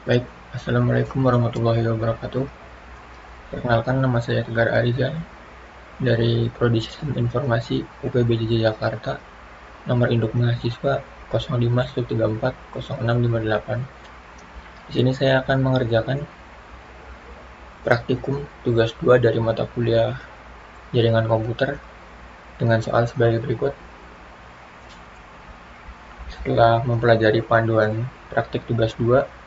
Baik, Assalamualaikum warahmatullahi wabarakatuh. Perkenalkan, nama saya Tegar Ariza dari Prodi Sistem Informasi UPBJJ Jakarta, nomor induk mahasiswa 0513406558. Di sini saya akan mengerjakan praktikum tugas 2 dari mata kuliah Jaringan Komputer dengan soal sebagai berikut. Setelah mempelajari panduan praktik tugas 2,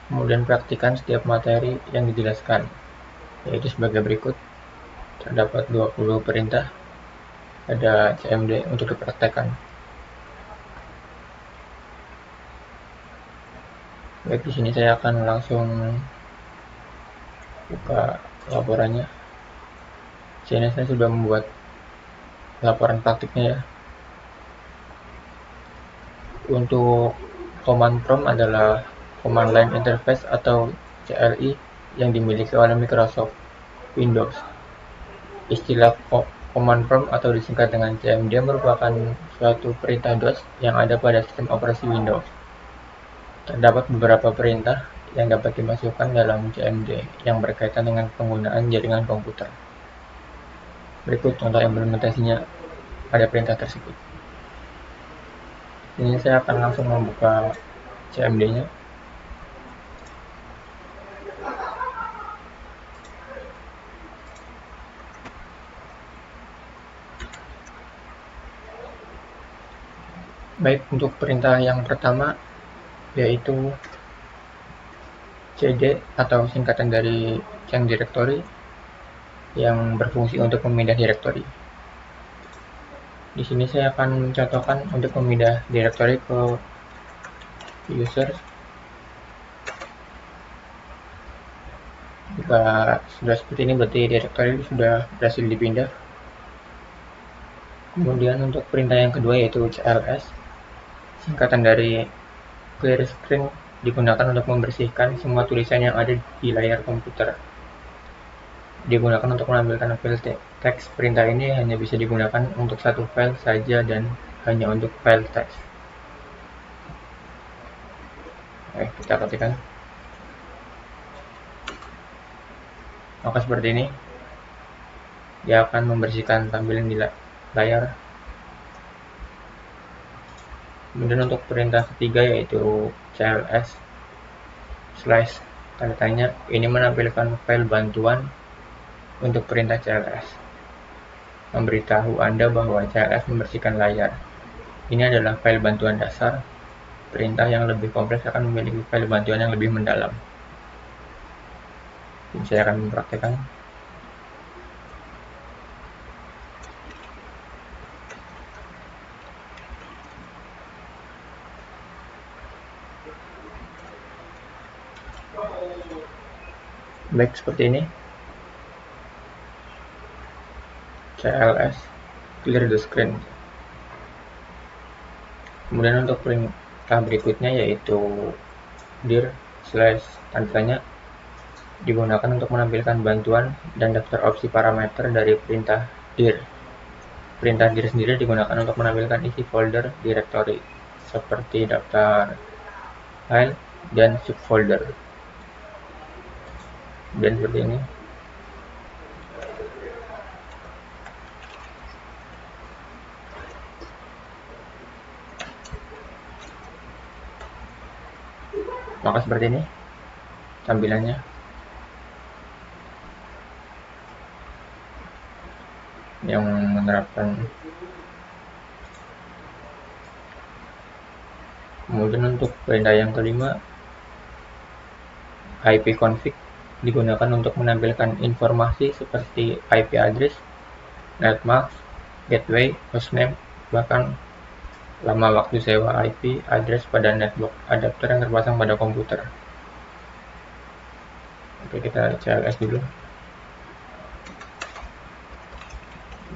kemudian praktikan setiap materi yang dijelaskan, yaitu sebagai berikut. Terdapat 20 perintah, ada CMD untuk dipraktekkan. Baik, di sini saya akan langsung buka laporannya. Di sini saya sudah membuat laporan praktiknya ya. Untuk command prompt adalah Command Line Interface atau CLI yang dimiliki oleh Microsoft Windows. Istilah command prompt atau disingkat dengan CMD merupakan suatu perintah DOS yang ada pada sistem operasi Windows. Terdapat beberapa perintah yang dapat dimasukkan dalam CMD yang berkaitan dengan penggunaan jaringan komputer. Berikut contoh implementasinya pada perintah tersebut. Ini saya akan langsung membuka CMD-nya. Baik, untuk perintah yang pertama yaitu cd atau singkatan dari change directory yang berfungsi untuk memindah direktori. Di sini saya akan mencontohkan untuk memindah direktori ke user. Jika sudah seperti ini berarti direktori sudah berhasil dipindah. Kemudian untuk perintah yang kedua yaitu cls, singkatan dari clear screen, digunakan untuk membersihkan semua tulisan yang ada di layar komputer. Digunakan untuk menampilkan file teks. Perintah ini hanya bisa digunakan untuk satu file saja dan hanya untuk file teks. Oke, kita ketikkan. Maka seperti ini, dia akan membersihkan tampilan di layar. Kemudian untuk perintah ketiga yaitu cls slash tanda tanya, ini menampilkan file bantuan untuk perintah cls, memberitahu Anda bahwa cls membersihkan layar. Ini adalah file bantuan dasar. Perintah yang lebih kompleks akan memiliki file bantuan yang lebih mendalam. Ini saya akan mempraktekkan. Baik, seperti ini. CLS clear the screen. Kemudian untuk perintah berikutnya yaitu dir slash tanda tanya, digunakan untuk menampilkan bantuan dan daftar opsi parameter dari perintah dir. Perintah dir sendiri digunakan untuk menampilkan isi folder directory seperti daftar file dan subfolder. Dan seperti ini. Maka seperti ini tampilannya. Yang menerapkan. Kemudian untuk perintah yang kelima, ipconfig, digunakan untuk menampilkan informasi seperti IP address, netmask, gateway, hostname, bahkan lama waktu sewa IP address pada network adapter yang terpasang pada komputer. Oke, kita CLS dulu.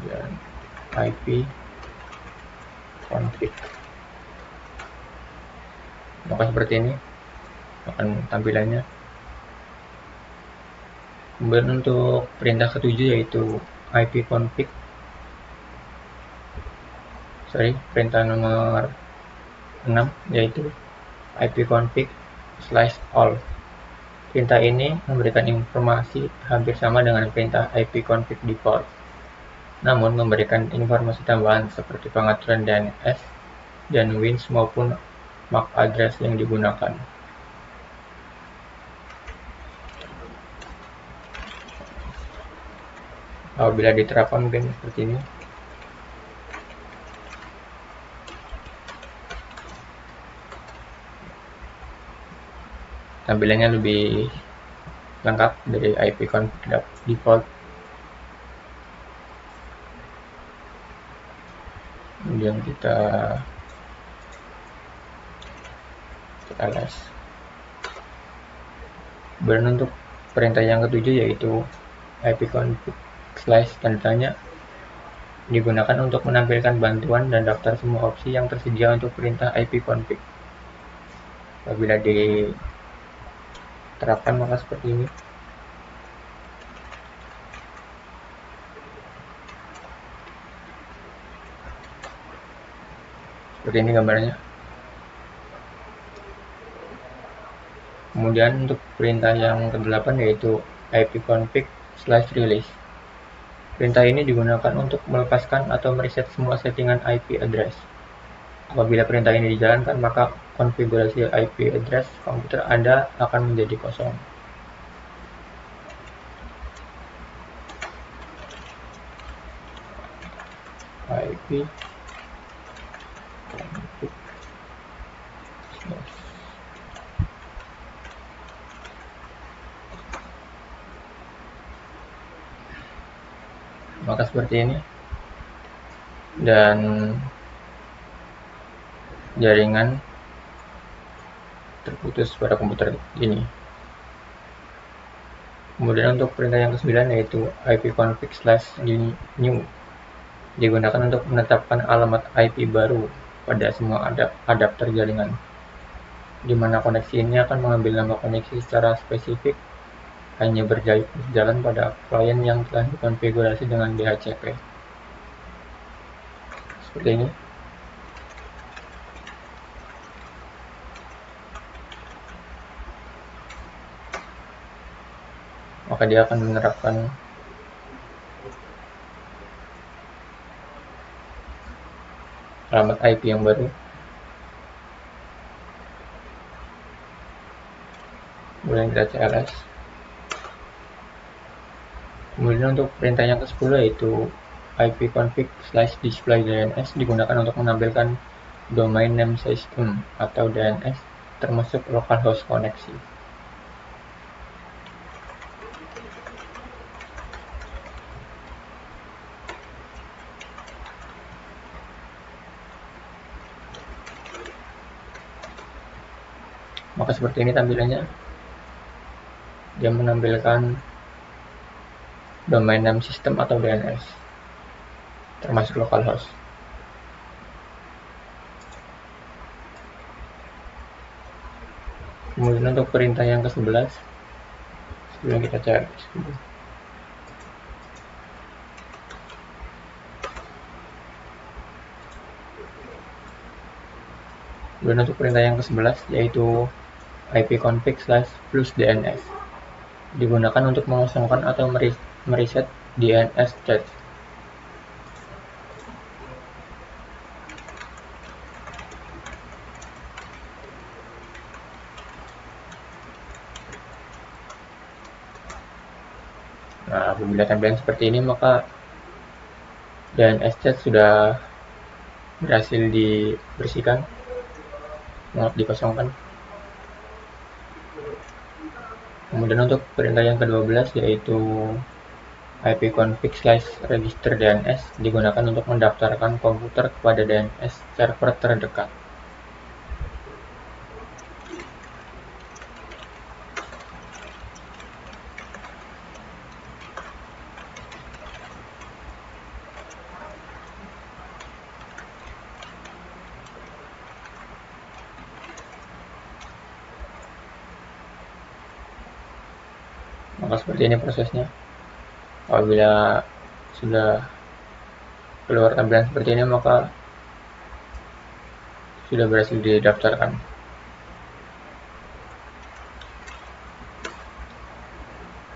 Dan IP config. Maka seperti ini akan tampilannya. Kemudian untuk perintah ketujuh yaitu ipconfig. Perintah nomor 6 yaitu ipconfig, /all. Perintah ini memberikan informasi hampir sama dengan perintah ipconfig default, namun memberikan informasi tambahan seperti pengaturan DNS dan WINS maupun MAC address yang digunakan. Apabila diterapkan mungkin seperti ini. Tampilannya lebih lengkap dari ipconfig default. Kemudian kita ls. Kemudian untuk perintah yang ketujuh yaitu ipconfig tanda tanya digunakan untuk menampilkan bantuan dan daftar semua opsi yang tersedia untuk perintah ipconfig. Apabila diterapkan maka seperti ini. Seperti ini gambarnya. Kemudian untuk perintah yang ke-8 yaitu ipconfig/release. Perintah ini digunakan untuk melepaskan atau mereset semua settingan IP address. Apabila perintah ini dijalankan, maka konfigurasi IP address komputer Anda akan menjadi kosong. IP maka seperti ini, dan jaringan terputus pada komputer ini. Kemudian untuk perintah yang ke-9 yaitu ipconfig/new digunakan untuk menetapkan alamat IP baru pada semua adapter jaringan, di mana koneksi ini akan mengambil nama koneksi secara spesifik hanya berjalan pada klien yang telah dikonfigurasi dengan DHCP. Seperti ini. Maka dia akan menerapkan alamat IP yang baru. Kemudian kita cls. Kemudian untuk perintah yang ke-10 yaitu ipconfig/display-DNS digunakan untuk menampilkan domain name system atau DNS termasuk localhost koneksi. Maka seperti ini tampilannya. Dia menampilkan domain name system atau DNS termasuk localhost. Kemudian untuk perintah yang ke-11 sebelum kita cari kemudian untuk perintah yang ke-11 yaitu ipconfig/+DNS digunakan untuk mengosongkan atau mereset DNS cache. Nah, apabila tampilan seperti ini maka DNS cache sudah berhasil dibersihkan, dikosongkan. Kemudian untuk perintah yang ke-12 yaitu ipconfig/register DNS digunakan untuk mendaftarkan komputer kepada DNS server terdekat. Maka seperti ini prosesnya. Apabila sudah keluar tampilan seperti ini maka sudah berhasil didaftarkan.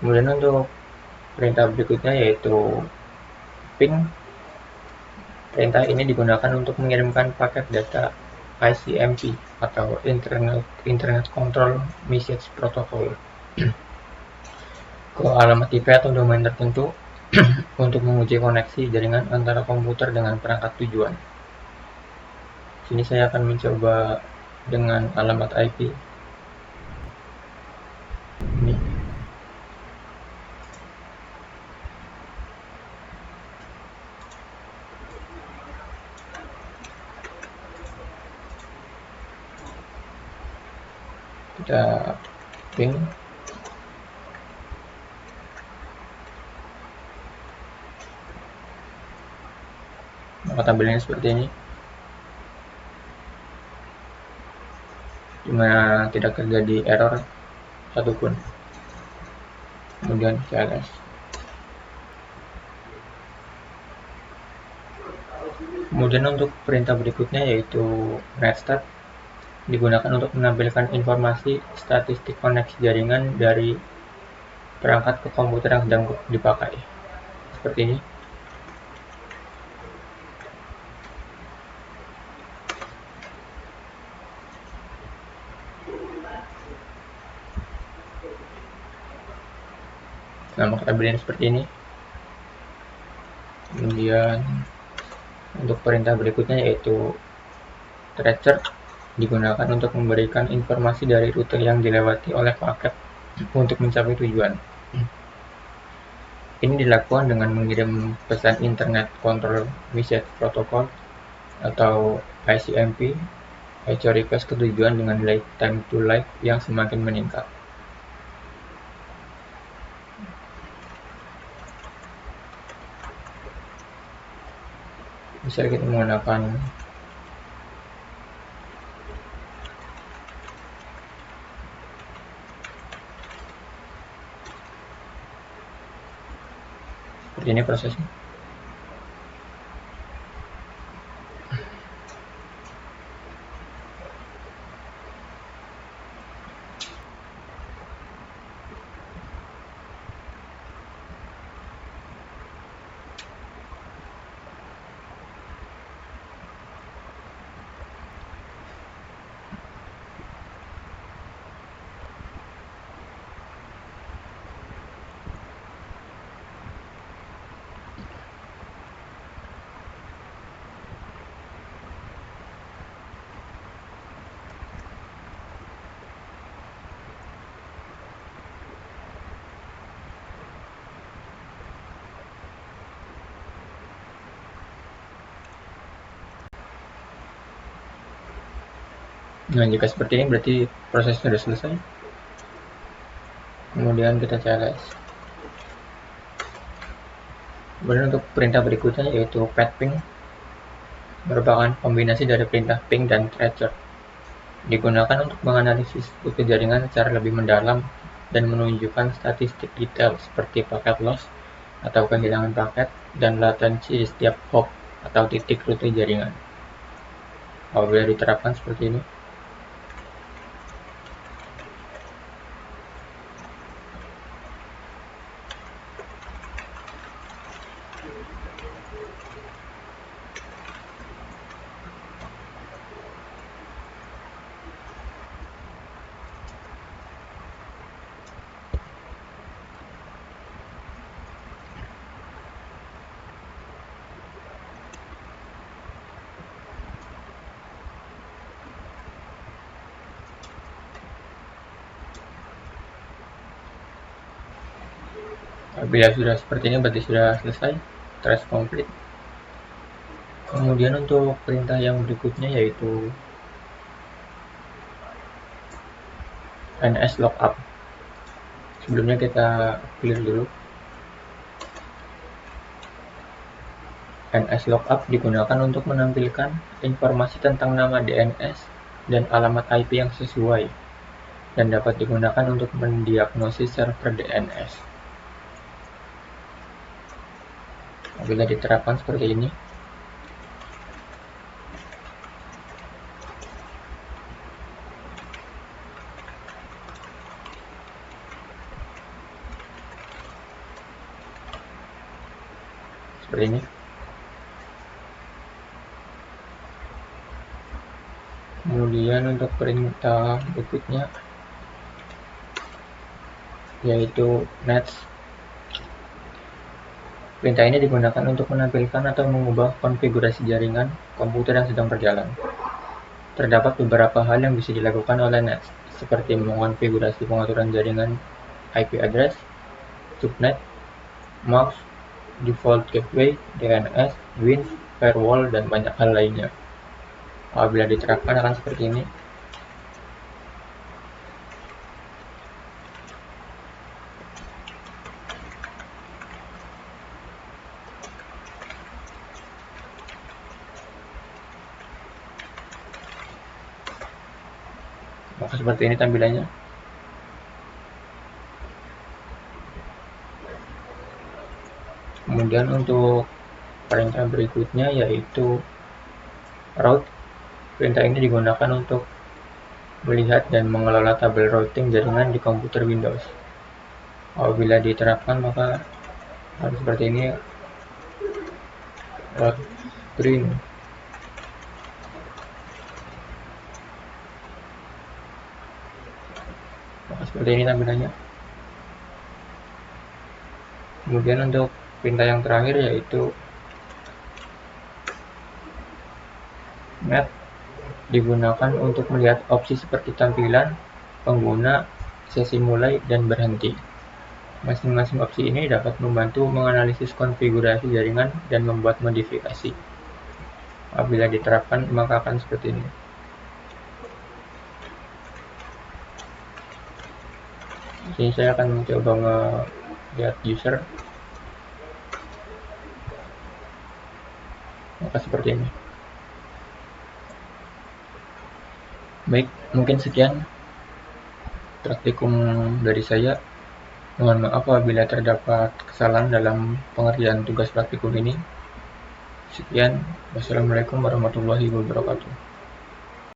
Kemudian untuk perintah berikutnya yaitu ping. Perintah ini digunakan untuk mengirimkan paket data ICMP atau Internet Control Message Protocol ke alamat IP atau domain tertentu untuk menguji koneksi jaringan antara komputer dengan perangkat tujuan. Sini saya akan mencoba dengan alamat IP. Ini. Kita ping. Maka tampilnya seperti ini. Cuma tidak terjadi error satupun. Kemudian CLS. Kemudian untuk perintah berikutnya yaitu restart, digunakan untuk menampilkan informasi statistik koneksi jaringan dari perangkat ke komputer yang sedang dipakai. Seperti ini. Nama tampilnya seperti ini. Kemudian untuk perintah berikutnya yaitu tracer, digunakan untuk memberikan informasi dari rute yang dilewati oleh paket untuk mencapai tujuan. Ini dilakukan dengan mengirim pesan Internet Control Message Protocol atau ICMP echo request ke tujuan dengan delay time to live yang semakin meningkat. Bisa kita menggunakan seperti ini prosesnya. Nah, jika seperti ini berarti proses sudah selesai. Kemudian kita CLS. Kemudian untuk perintah berikutnya yaitu ping, merupakan kombinasi dari perintah ping dan tracer. Digunakan untuk menganalisis rute jaringan secara lebih mendalam dan menunjukkan statistik detail seperti paket loss atau kehilangan paket dan latensi di setiap hop atau titik rute jaringan. Apabila diterapkan seperti ini. Apabila sudah seperti ini berarti sudah selesai, trace complete. Kemudian untuk perintah yang berikutnya yaitu NS lookup. Sebelumnya kita clear dulu. NS lookup digunakan untuk menampilkan informasi tentang nama DNS dan alamat IP yang sesuai dan dapat digunakan untuk mendiagnosis server DNS. Apabila diterapkan seperti ini. seperti ini. Kemudian untuk perintah berikutnya yaitu next. Perintah ini digunakan untuk menampilkan atau mengubah konfigurasi jaringan komputer yang sedang berjalan. Terdapat beberapa hal yang bisa dilakukan oleh next, seperti mengonfigurasi pengaturan jaringan IP address, subnet, MAC, default gateway, DNS, WINS, firewall, dan banyak hal lainnya. Apabila diterapkan akan seperti ini. Maka seperti ini tampilannya. Kemudian untuk perintah berikutnya yaitu route. Perintah ini digunakan untuk melihat dan mengelola tabel routing jaringan di komputer Windows. Apabila diterapkan maka harus seperti ini. Route print. Maka seperti ini tampilannya. Kemudian untuk perintah yang terakhir yaitu map, digunakan untuk melihat opsi seperti tampilan, pengguna, sesi mulai, dan berhenti. Masing-masing opsi ini dapat membantu menganalisis konfigurasi jaringan dan membuat modifikasi. Apabila diterapkan maka akan seperti ini. Di sini saya akan mencoba melihat user. Maka seperti ini. Baik, mungkin sekian praktikum dari saya. Mohon maaf apabila terdapat kesalahan dalam pengerjaan tugas praktikum ini. Sekian, wassalamualaikum warahmatullahi wabarakatuh.